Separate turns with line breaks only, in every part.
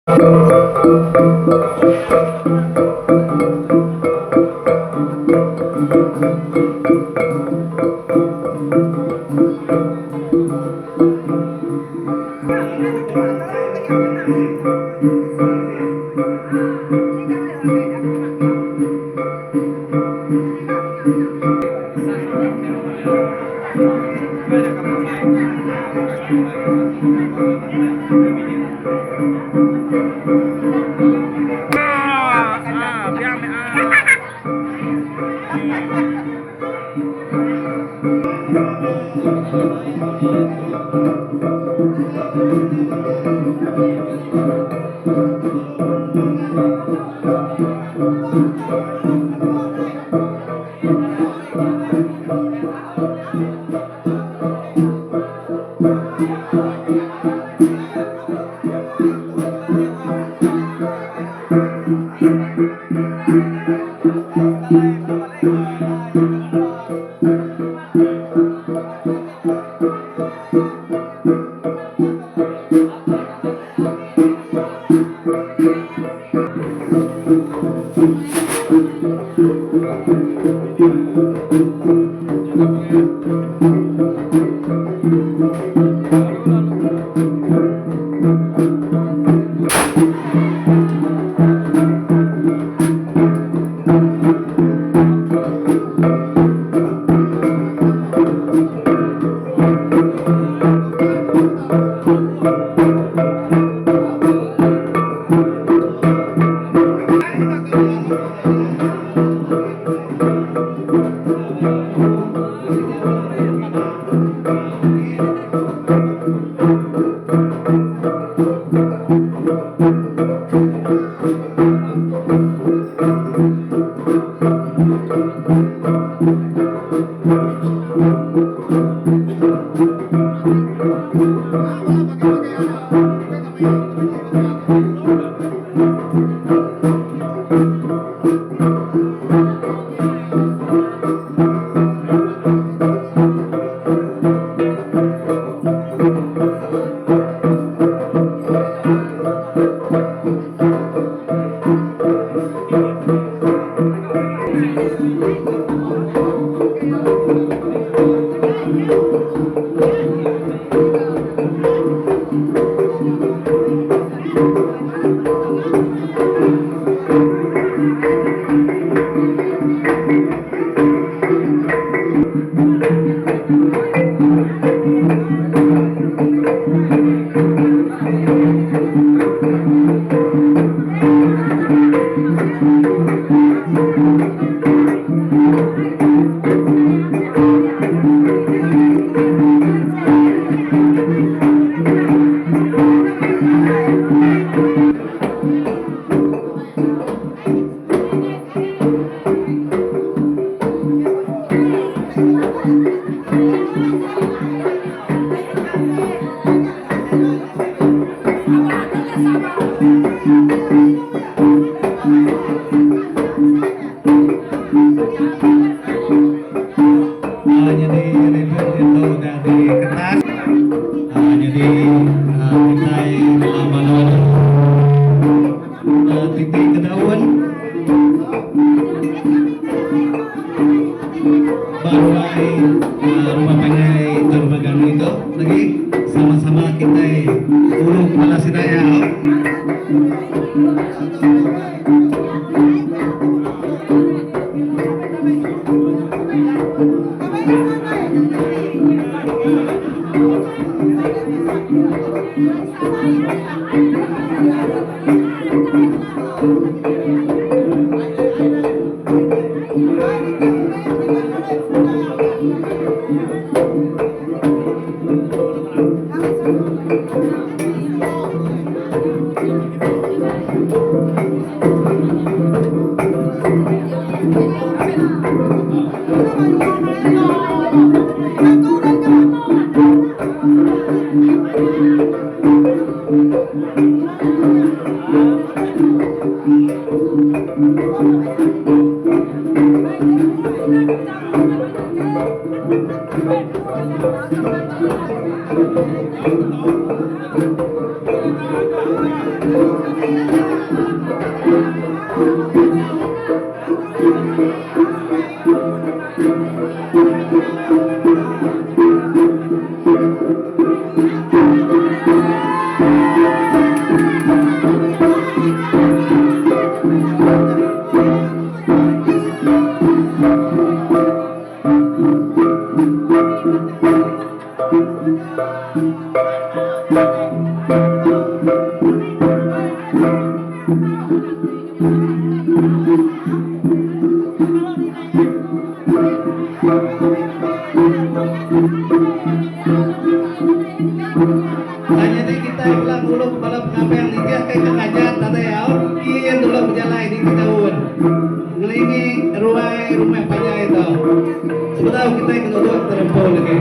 Thank you. Hanya kita ulang dulu kepala pengapian dia kayak kekajat tadi ya. Kian dulu berjalan ini kita ulang. Ngelingi rumah panja itu. Sebentar kita kedua terempul lagi.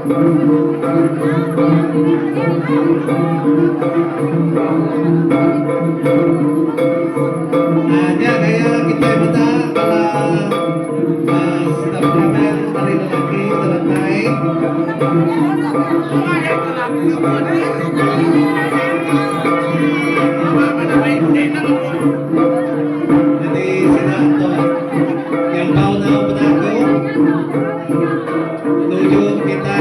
Aja kayak kita minta kalau sedang ngamen dari lelaki terletai. Jadi sudah tuh yang mau tahu pedagang menuju kita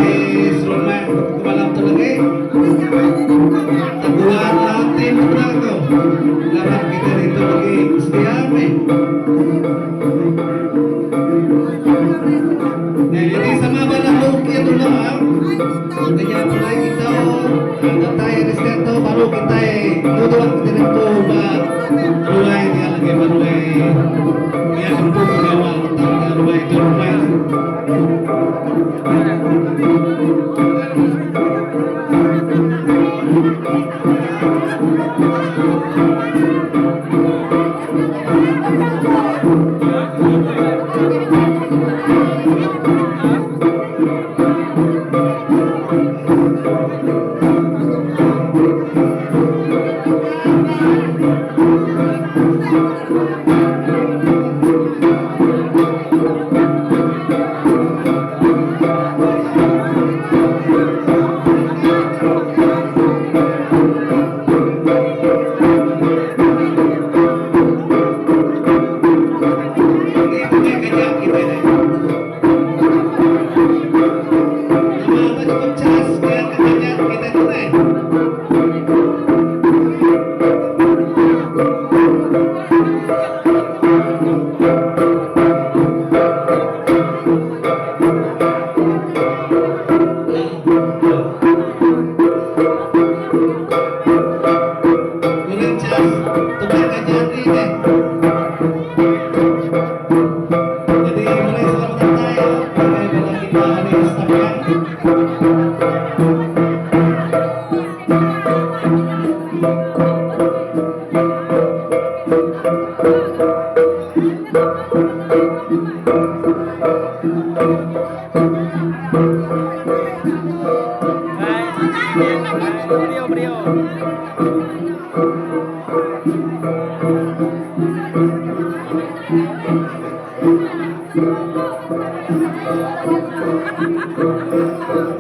rumah malam tu lagi. Teguhan nanti pedagang. Larang kita itu lagi setiap Jadi sama balang bukit dulu kaya mulai kita tayo respeto baru kita tutuan direkto ba ruay dia lagi baruay dia sempuh gawa tangga ruay itu ruay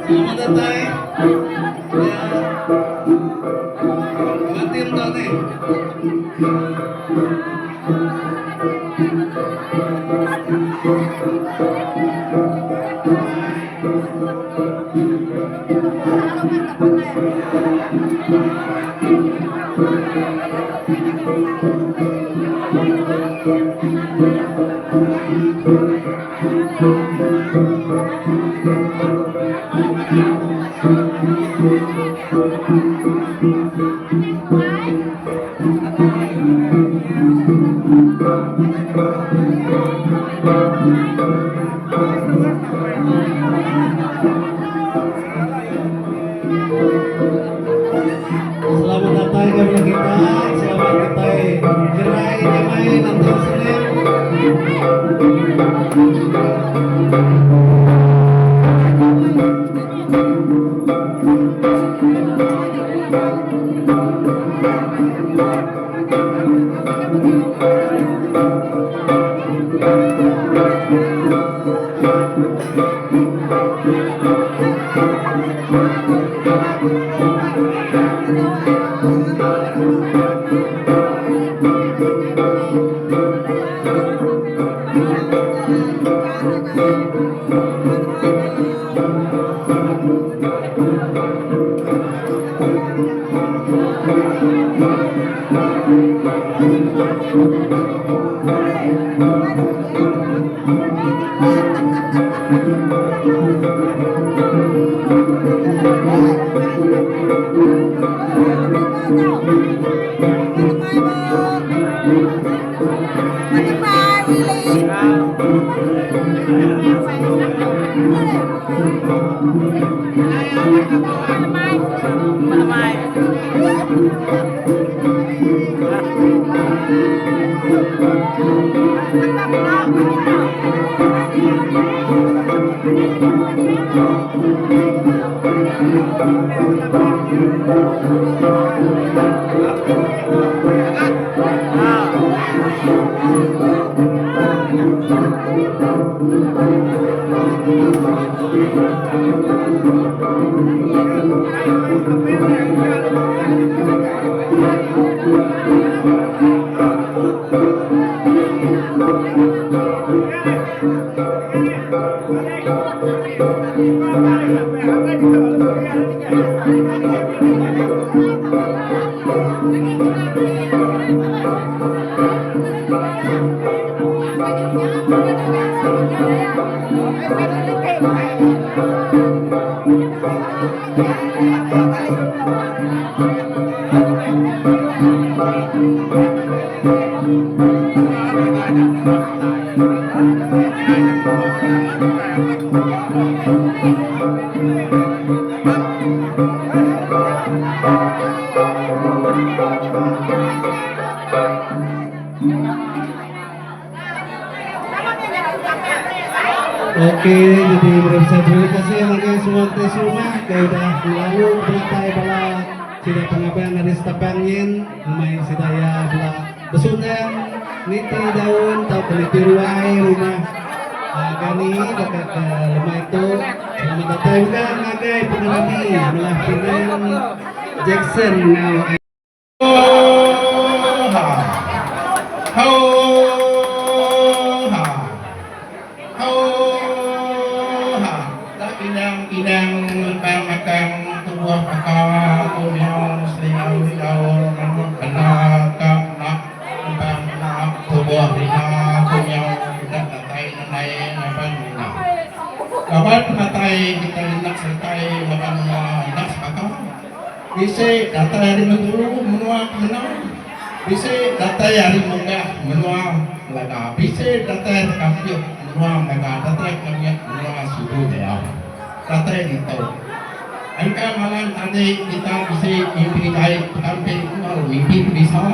Selamat datang. Matiin dong nih. Selamat datang kepada kita, selamat kita gerai damai nanti Senin.
Thank you.
Oke, jadi pemirsa terima kasih yang mungkin semua tes rumah kayak udah lalu belatai bala sudah pengapian dari stepangin main sidaya bela besundang niti daun tau peniti ruai rumah gani dekat ke rumah itu selamat datang juga ngagai pengerani melah pinen Jackson now
kawan matai kita nak sertai makan nak sepakat. Bisa data hari menguru menua menang. Bisa data hari menggah menua laga. Bisa data hari kampung menua laga. Data kampung menua sudu dia. Data itu. Angka malam tadi kita bisa mimpi baik sampai mimpi bisa.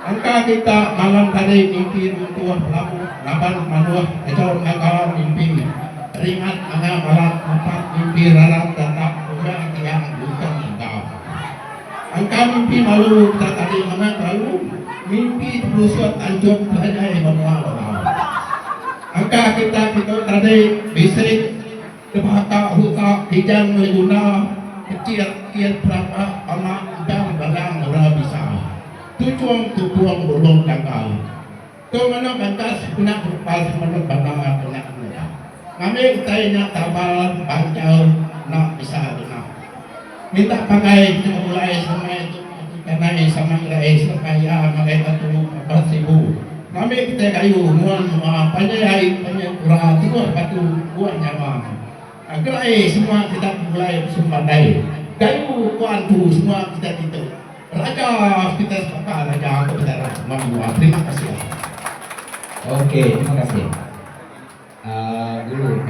Angka kita malam tadi mimpi untuk pelaku lapan manuah itu angka mimpi. Ringan agak malam empat mimpi rarat tetap bukan yang bukan engkau. Angka mimpi malu kita tadi mana tahu mimpi berusut anjur terjadi menua. Angka kita tadi bisik kebaka huka hijau meluna kecil kian berapa anak dan balang ora bisa. Tujuan belum tanggal. Kau mana kantas nak pas mana pandangan nak. Kami tanya tabal pancal nak bisa benar. Minta pakai kita mulai sama itu karena sama ilai supaya pakai batu 4.000. Kami kita kayu muan pandai pura tuh batu buat nyawa. Agar semua kita mulai pandai. Kayu kuan tu semua kita itu. Raja kita sepakat raja aku bicara semua. Terima kasih.
Oke, terima kasih. Dulu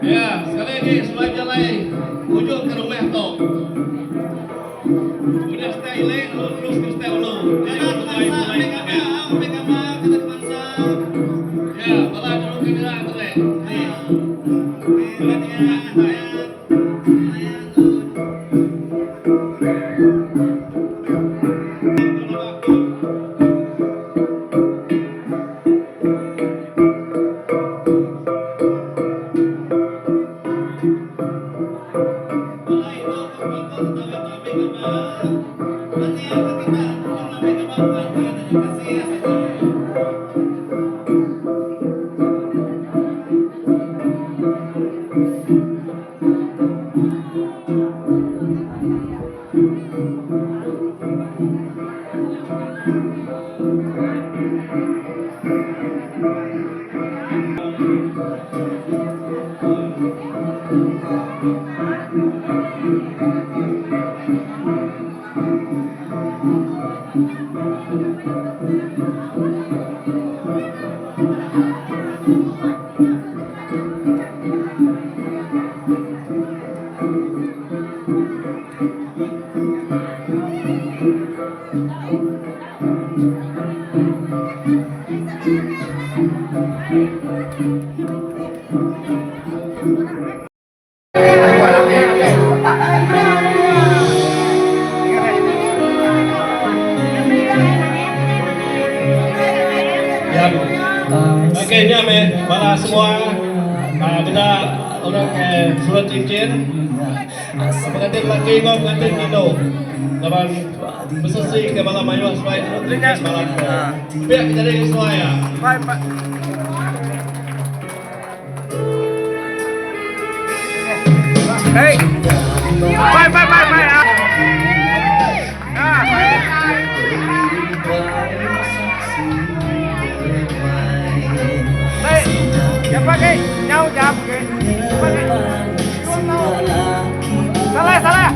Ya, sekali lagi semua jalan ujung ke rumah toh. Udah stay late, lu terus ke stay dulu. Ya, mulai ya, bala dulu ke dia tuh deh. Nih.
Oke, ini para semua kita orang surat cincin. Pengantin laki ngom pengantin Indo. Dapat bersesi ke malam mayu supaya terus malam. Biar kita dari semua ya.
Hey, bye. Jangan pakai, jauh jangan pakai. Salah.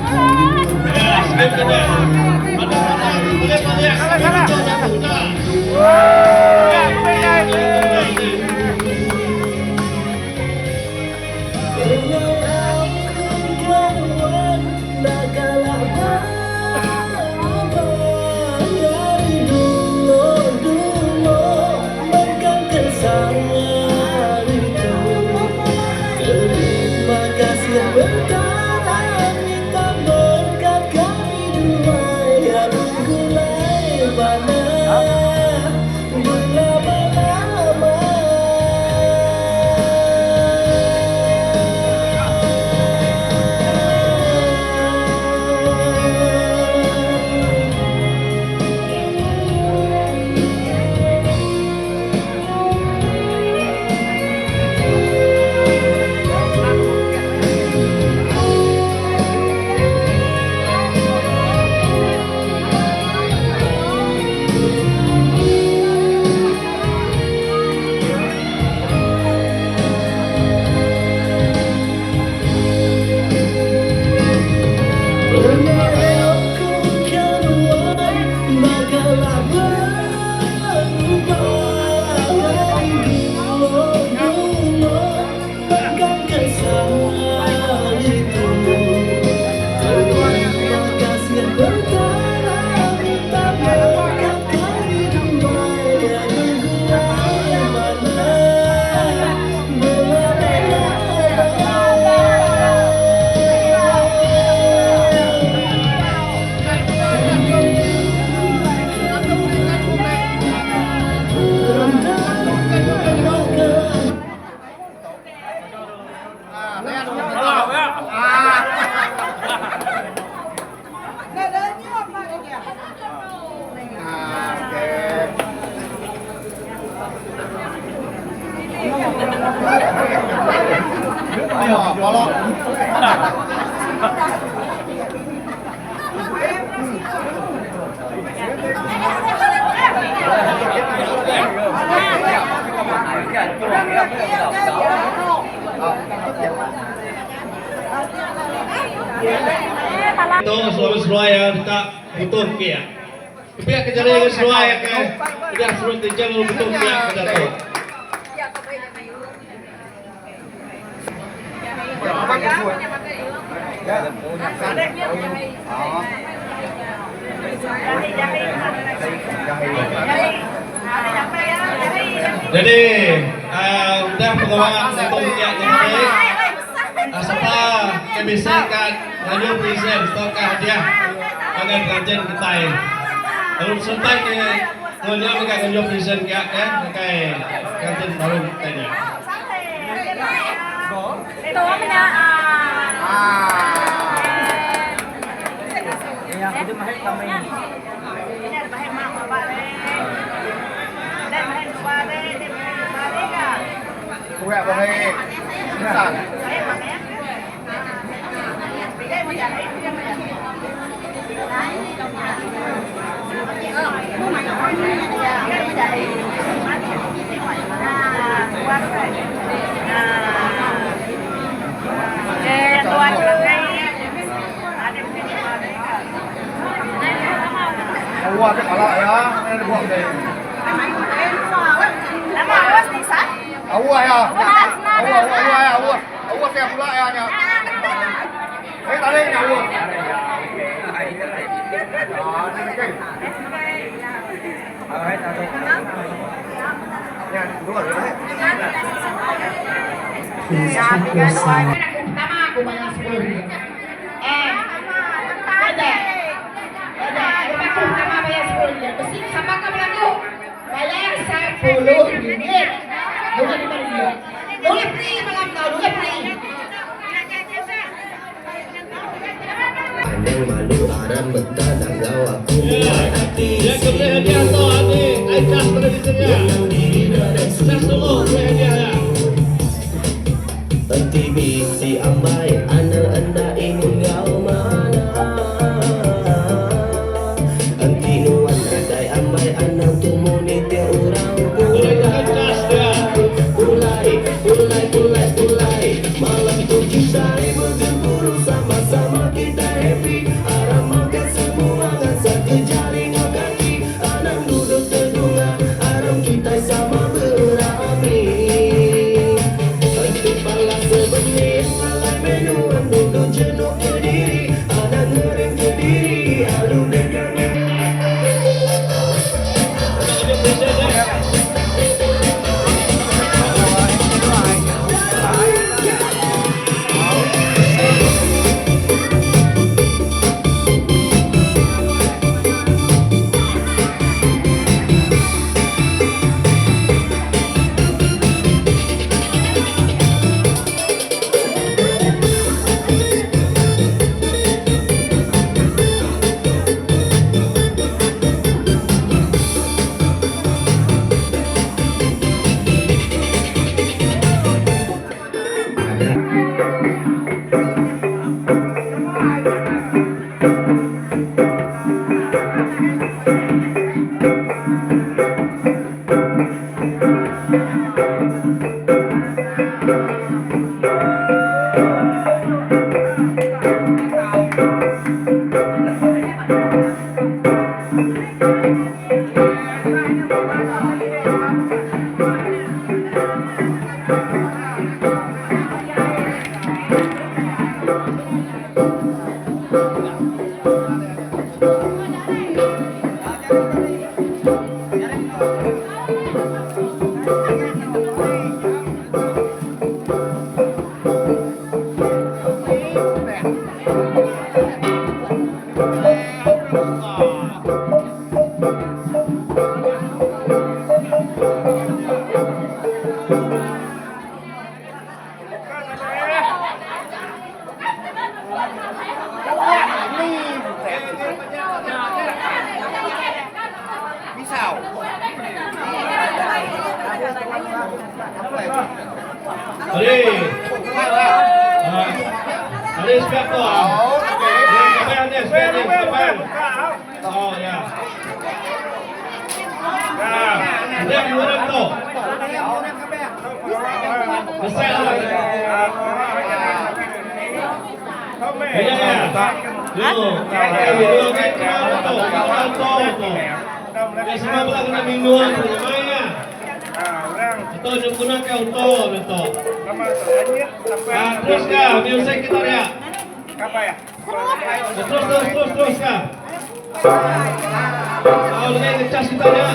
Ito, suami-suami yang kita butuh kia. Tapi yang kejar yang suami yang kita suruh teacher lu butuh kia kita tu. Jadi, udah pengembangan untuk kia yang baik. Setelah kebisakan lanjut present stokah hadiah dengan pengajian kita. Lalu selesai ke lanjut mereka lanjut present ya pakai kantin baru tanya.
Itu punya
Yang itu mahal kami.
ini ada bahan mak bapak deh. Dan bahan bapak deh, dia bahan kan.
Kue apa ni? Besar.
Saya pakai. Dia mau jadi, dia mau jadi.
Awak tak kalah ya, ini buat deh. Awak ya, awak saya pula ya nya. Saya tak ada awak. Ya, dua deh.
Pertama aku bayar 10.000. Aku pertama bayar 10.000. Besi sama kamu laku bayar 10 ringgit. Boleh dibeli. Boleh free malam kau, boleh free.
Yang malu aran betah dan gau aku mulai hati.
Ya kembali hadiah tu hati, ikhlas pada diri dia. Ikhlas dulu hadiah ya.
Nanti bisi ambai ana anda ingin gau mana. Nanti nuan radai ambai ana tumuni tiang urang
Ikhlas dia.
Ulai malam itu kita bergemburu sama-sama kita happy. Arah makan semua ngasa kejaring kaki. Anang duduk terdunga, aram kita sama berapi. Nanti pala sebenir, malai menuan duduk jenuh ke diri. Anang ngering ke diri, aduh dekat.
Dari sebelah tu. Kapan ni? Kapan? Oh ya. Dia murah tu. Besar lah. Ya. Dulu. Dulu kita tu. Semua pula kena minggu tu. Mana? Itu dia gunakan untuk itu. Terus kah? Music kita dia. Terus kah? Lagi ngecas kita dia.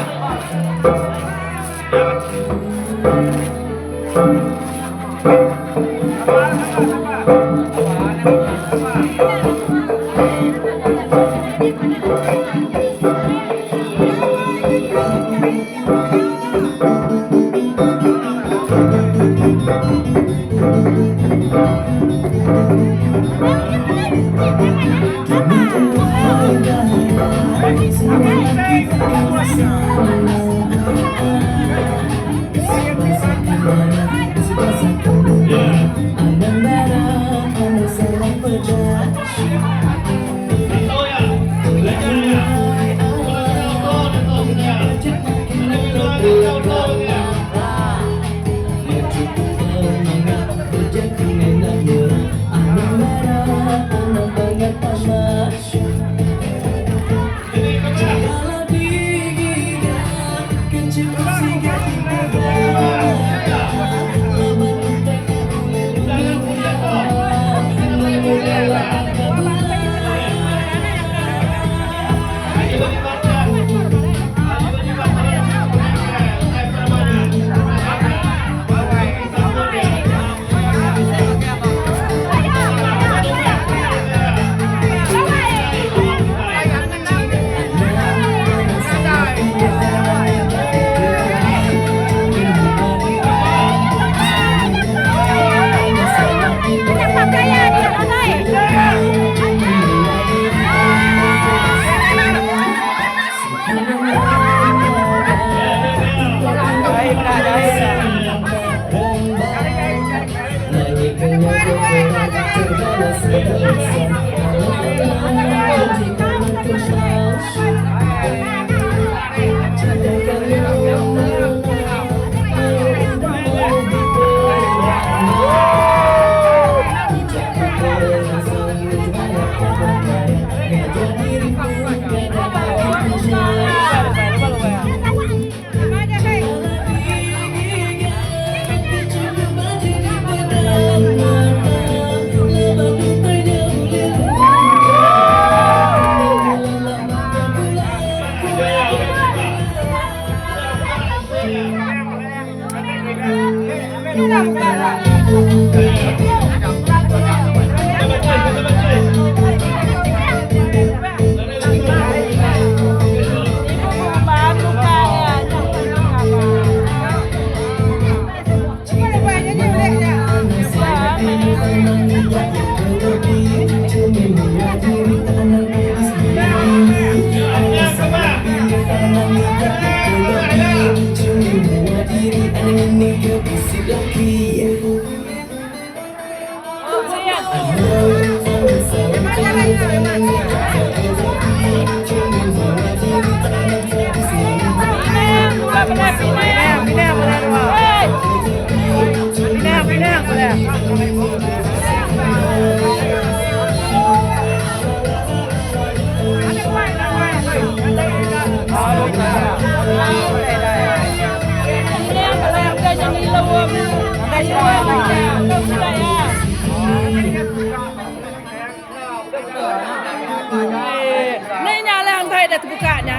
Ini nyala yang saya dah terbukanya.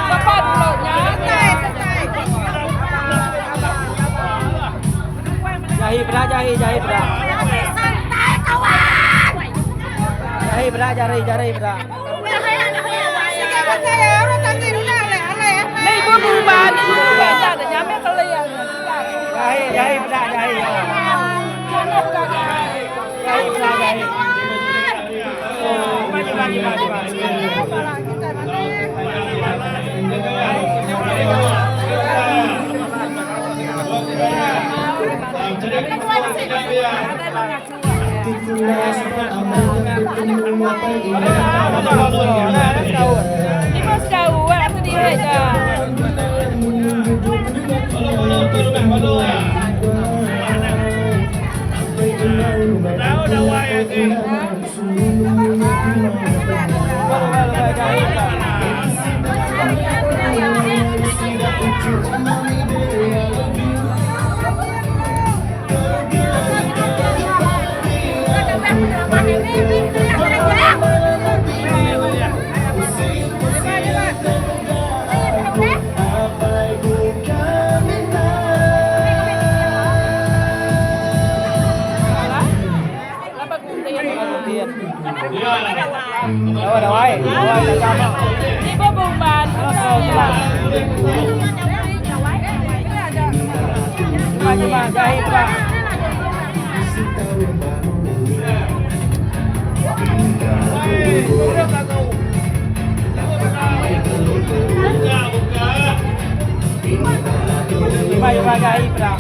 Lepas mulutnya.
Jahi berat, jahi berat.
Santai kawan.
Jahi berat, jari berat.
Ini ibu berubah, ini berubah. Ada nyampe kalian.
Jahi berat, jahi. Jahi berat, jahi. Maju.
jadi semua tidak biar.
Ini mau sejauh, aku dia aja.
Kalau tu rumah baru ya. Tahu dah wai lagi.
Đâu rồi, là sao mà?
Đi có buồn bàn.
Nhưng mà đây là Mày qua đây pra.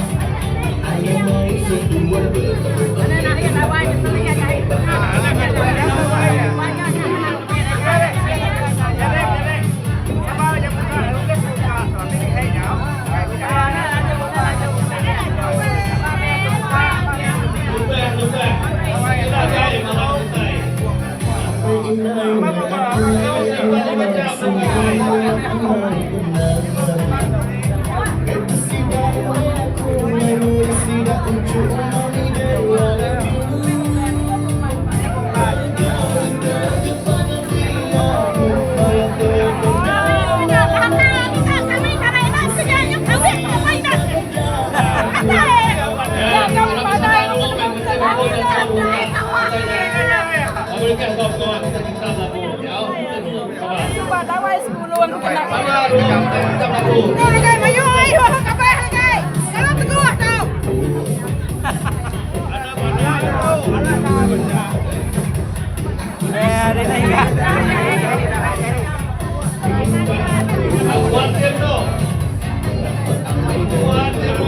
Coba tawai 10 ang kena.
Tahu.
Lagay mayo ayo kabeh lagay. Kalau teguh tau.
Đây này cả.
Buat tim tu. Buat tim tu.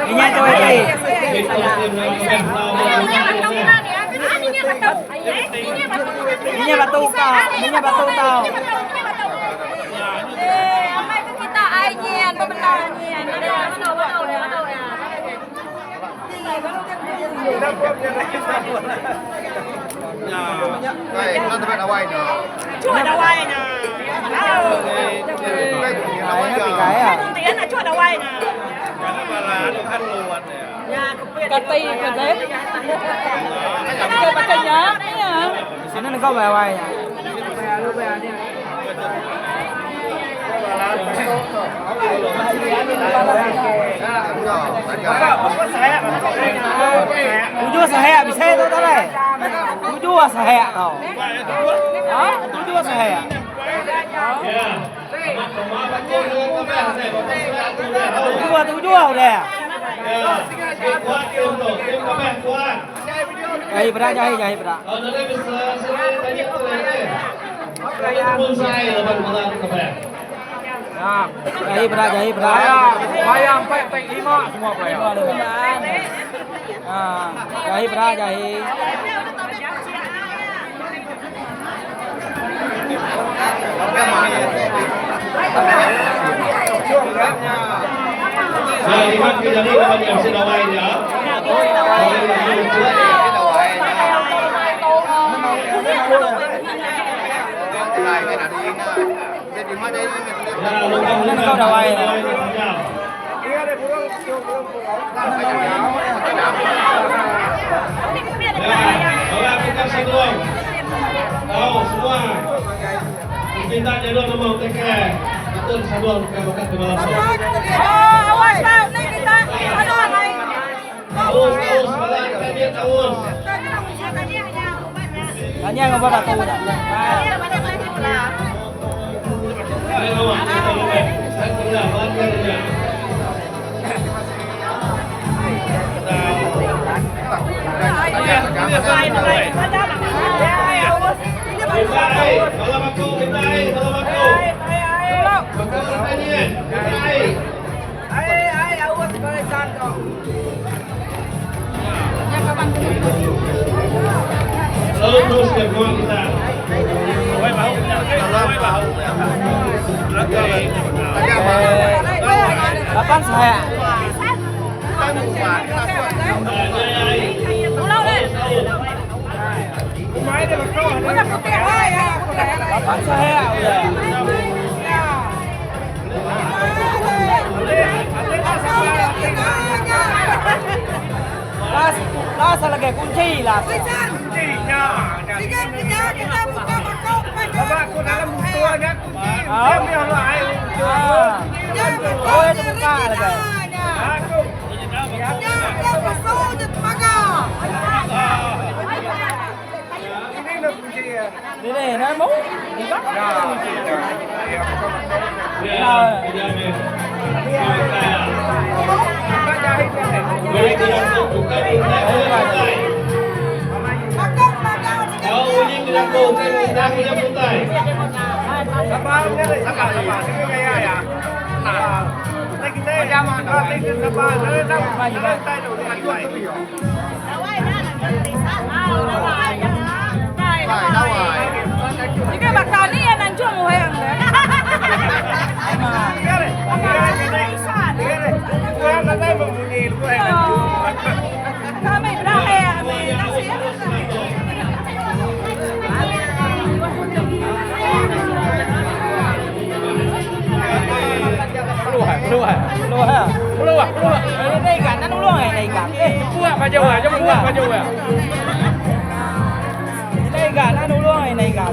Ini coy đây. Ini batu kau, ini batu tau.
Amai ke kita ai nyian, bebentar nyian. Betul ya.
Chua đào quay nè.
Cái à?
Con tía là chua đào quay nè.
Cà tì cà đấy. Cái bà cây nhá.
Sini nih kau bawa ya. Tujuh saya bisa itu tadi. Tujuh saya tau. Hah? Tujuh saya.
Ya.
Tujuh udah.
Ya. Kuat tim tu. Tim kami kuat.
Jahi berat, jahi berat.
Oh, nanti bisa sini tanya tu lagi. Pun saya lepas malam kami.
Nah, jahi berat. Bayang sampai 5 semua bayang. Nah, jahi berat, jahi.
Nah, lihat kejadian apa yang sedang main ya. Orang kita sebelum tahu semua minta jalur nomor TK betul sebelum bukan ke malam.
Awas bang, ni kita. Aduh, hai.
Terus malah kita dia terus.
Tanya ngapa batu dah.
Ayo awak kita lebih. Saya tidak makan dia. Malam aku, pintai, malam aku. Makan rasanya, pintai. Selalu terus ke gol kita.
Kapan saya? Kapan saya udah? Las lagi kunci las. Oh, itu buka lagi. Ini nó muốn đi bắt.
Jika bakal ni yang nanjung orang dah. Kami berakhir, kami nasib.
Keluar. Ini ikan, nanti ulang ini ikan. Buat baju ya, jangan buat baju ya. Ini ikan, nanti ulang ini ikan.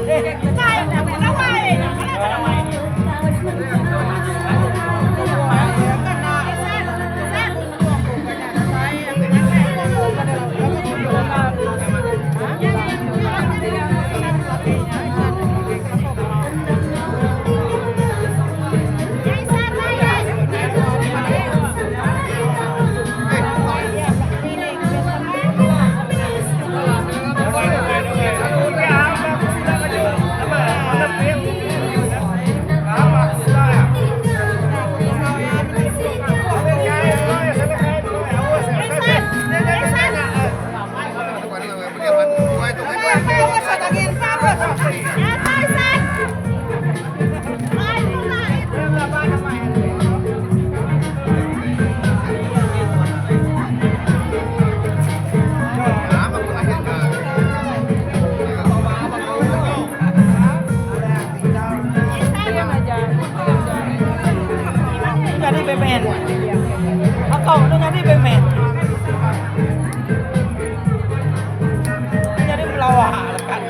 Jadi bemen. Akau itu jadi bemen. Jadi pelawak lekat.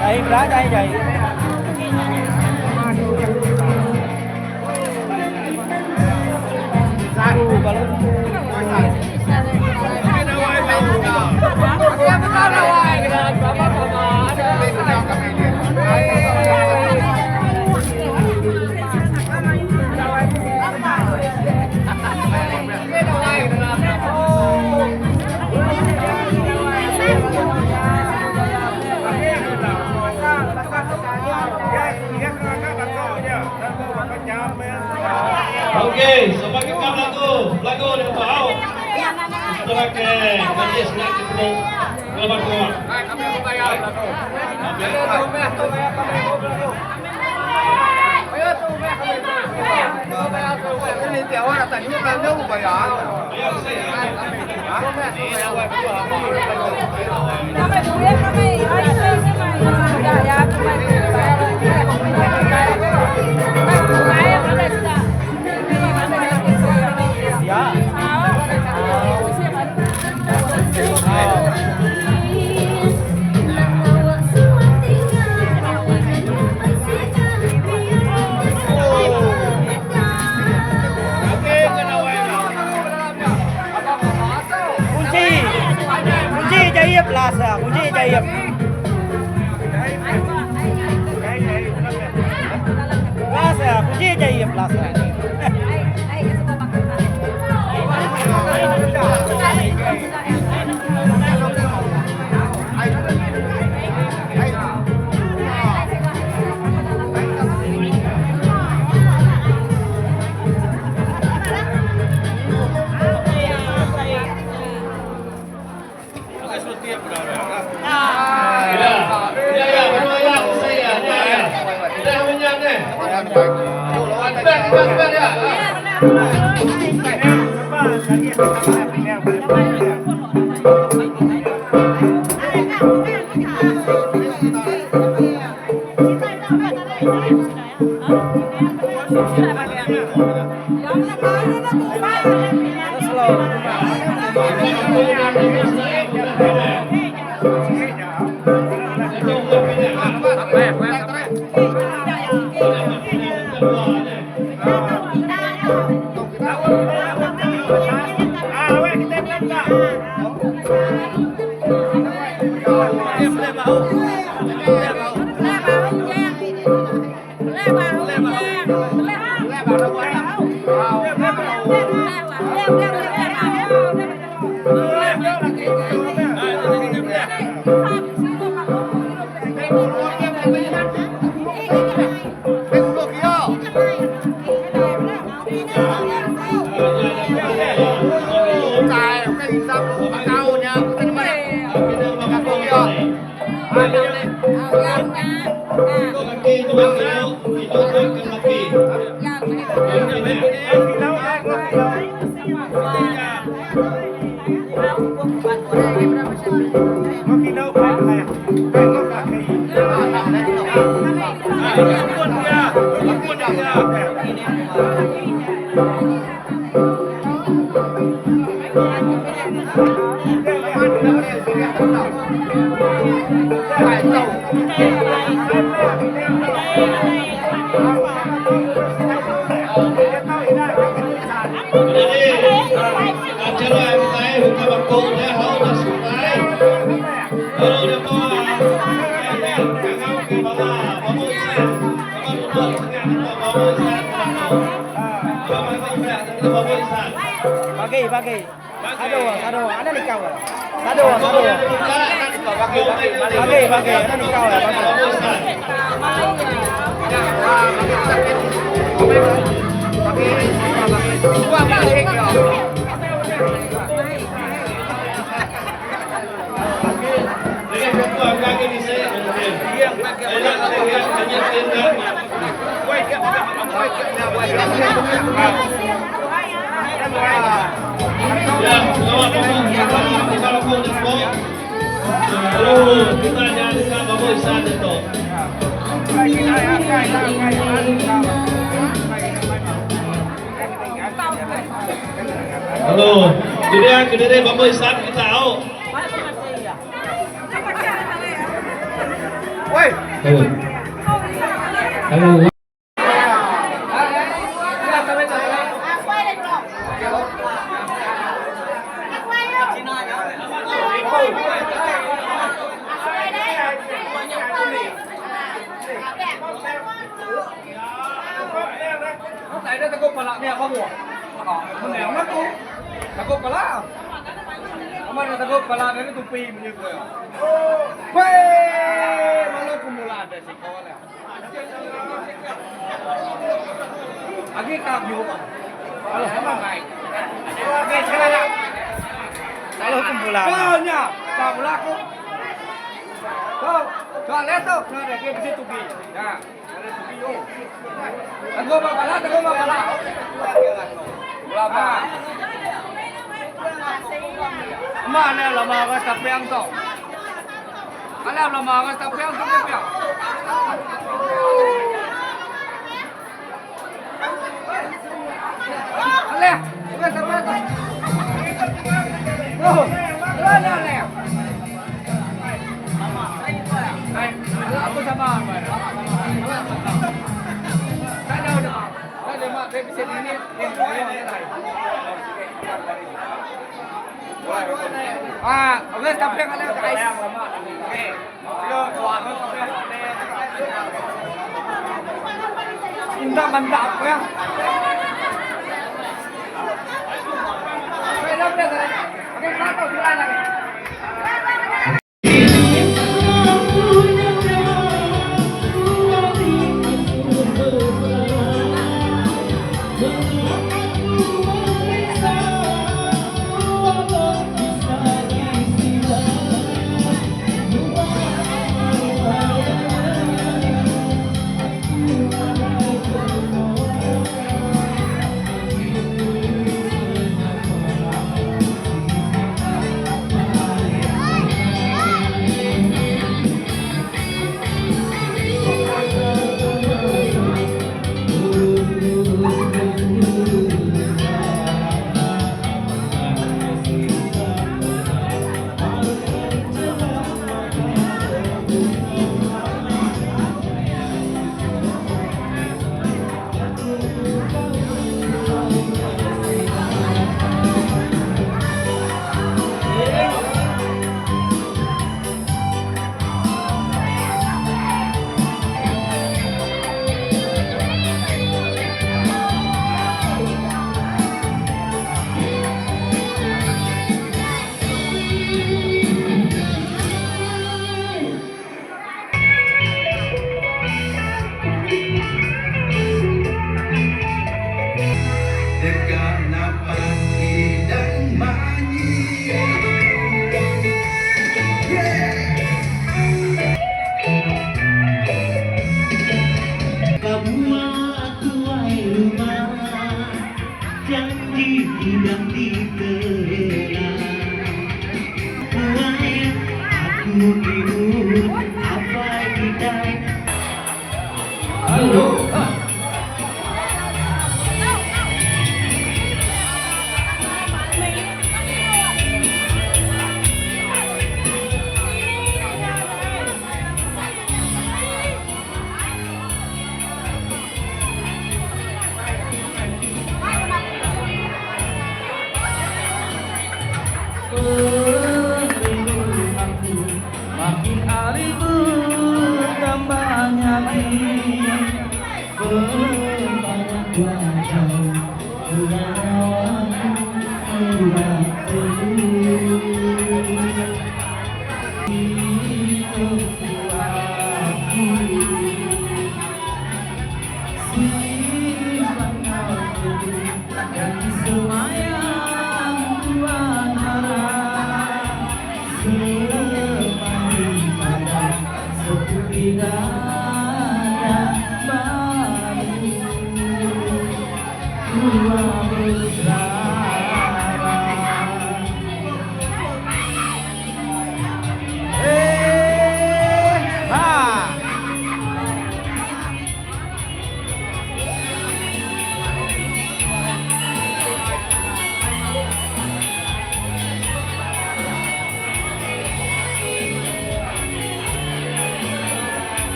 Jai belah jai. Satu kalau.
Okey, sebagai lagu di bawah. Sebagai majlis nak kita lepas keluar. Kami bayar lagu. Kunci jahit lah sah, kunci jahit. Lah sah, kunci jahit lah sah.
Bagi. Sado. Ada ni kau. Sado. Bagi. Ada ni kau.
Kita jangan bawa isan itu. Halo, jadi bawa isan kita tahu.
Halo. Halo.
Takut pala. Aman takut pala dari tupi menyuku. Weh, malu kumula ada sih kawan ya. Agi kap juga. Kalau sama baik. Oke, sekarang. Kalau kumula. Kaunya, tak berlaku. Kau lihat tuh, ada kayak begitu tupi. Ya, ada tupi yo. Takut pala. Lama. Mana lama ka tapiang to? Alam lama ka tapiang to kaya. Ale, ka tapiang to. Oh, ale. Ay, ako sama ba? Ada mak saya bisa ini oke, tapi yang ada guys. Oke. Indah mantap ya. Oke, satu lagi.
dekat napaki dan manyi.
Kabuat tuai rumah, janji tidak ditelan. Tuai aku bingung apa kita.
Halo.
Makin hari bertambah nyati berbanyak wajah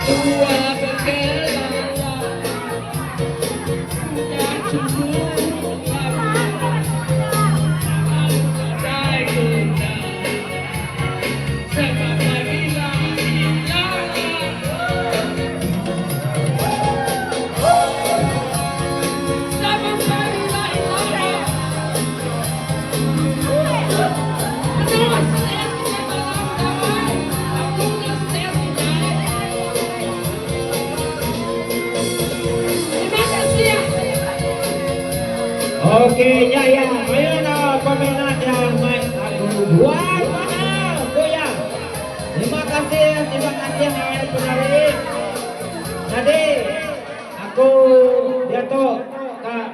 tua berkelala dan semua badai guna sama marilah sama marilah
Oke, ya. Ayo na peminat yang main aku buat mana? Goyang. Terima kasih yang ada penari. Jadi aku jatuh kak.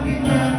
Kita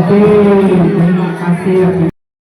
terima kasih.